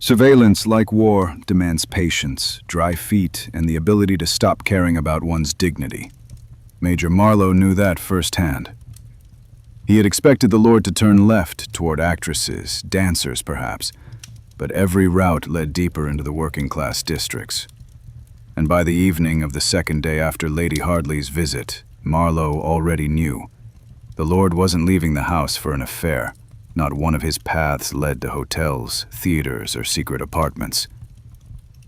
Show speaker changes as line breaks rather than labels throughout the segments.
Surveillance, like war, demands patience, dry feet, and the ability to stop caring about one's dignity. Major Marlowe knew that firsthand. He had expected the Lord to turn left toward actresses, dancers perhaps, but every route led deeper into the working-class districts. And by the evening of the second day after Lady Hardley's visit, Marlowe already knew. The Lord wasn't leaving the house for an affair. Not one of his paths led to hotels, theaters, or secret apartments.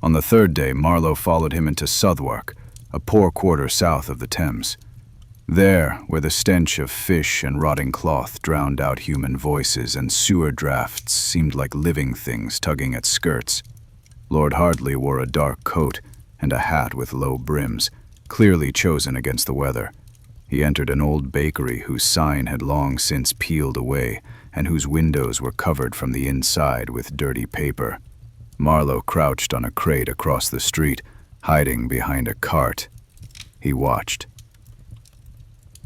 On the third day, Marlowe followed him into Southwark, a poor quarter south of the Thames. There, where the stench of fish and rotting cloth drowned out human voices and sewer drafts seemed like living things tugging at skirts, Lord Hardley wore a dark coat and a hat with low brims, clearly chosen against the weather. He entered an old bakery whose sign had long since peeled away and whose windows were covered from the inside with dirty paper. Marlowe crouched on a crate across the street, hiding behind a cart. He watched.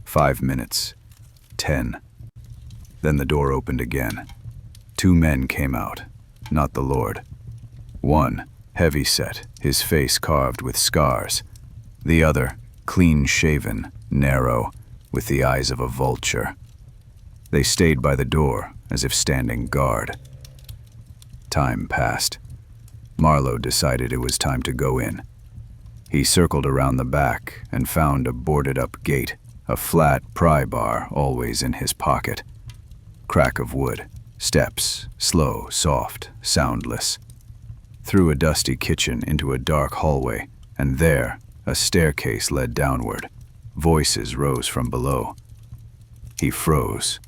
5 minutes. 10. Then the door opened again. 2 men came out, not the Lord. One, heavy-set, his face carved with scars. The other, clean-shaven, narrow, with the eyes of a vulture. They stayed by the door, as if standing guard. Time passed. Marlowe decided it was time to go in. He circled around the back and found a boarded-up gate, a flat pry bar always in his pocket. Crack of wood, steps, slow, soft, soundless. Through a dusty kitchen into a dark hallway, and there, a staircase led downward. Voices rose from below. He froze.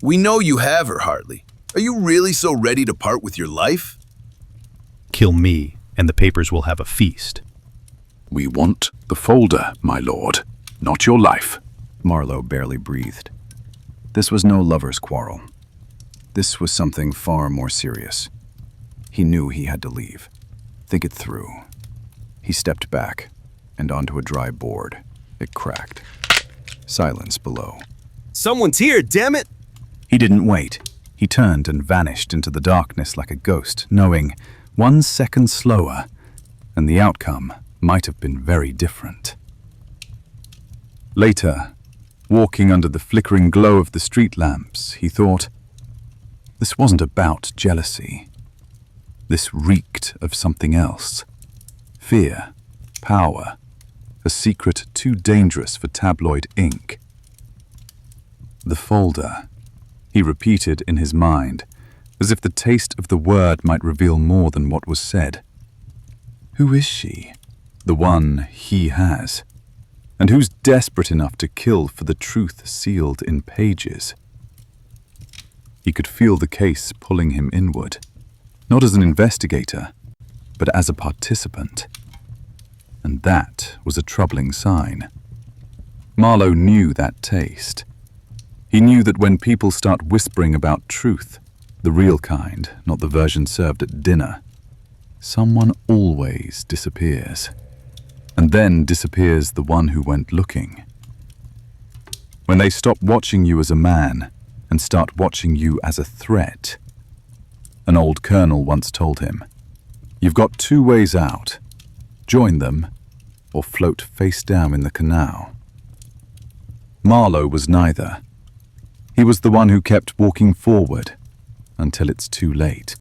We know you have her, Hartley. Are you really so ready to part with your life?
Kill me, and the papers will have a feast.
We want the folder, my lord, not your life.
Marlowe barely breathed. This was no lover's quarrel. This was something far more serious. He knew he had to leave. Think it through. He stepped back and onto a dry board. It cracked. Silence below.
Someone's here, damn it!
He didn't wait. He turned and vanished into the darkness like a ghost, knowing 1 second slower, and the outcome might have been very different. Later, walking under the flickering glow of the street lamps, he thought, this wasn't about jealousy. This reeked of something else. Fear, power, a secret too dangerous for tabloid ink. The folder, he repeated in his mind, as if the taste of the word might reveal more than what was said. Who is she? The one he has. And who's desperate enough to kill for the truth sealed in pages? He could feel the case pulling him inward, not as an investigator, but as a participant. And that was a troubling sign. Marlowe knew that taste. He knew that when people start whispering about truth, the real kind, not the version served at dinner, someone always disappears. And then disappears the one who went looking. When they stop watching you as a man and start watching you as a threat. An old colonel once told him, "You've got 2 ways out. Join them or float face down in the canal." Marlowe was neither. He was the one who kept walking forward until it's too late.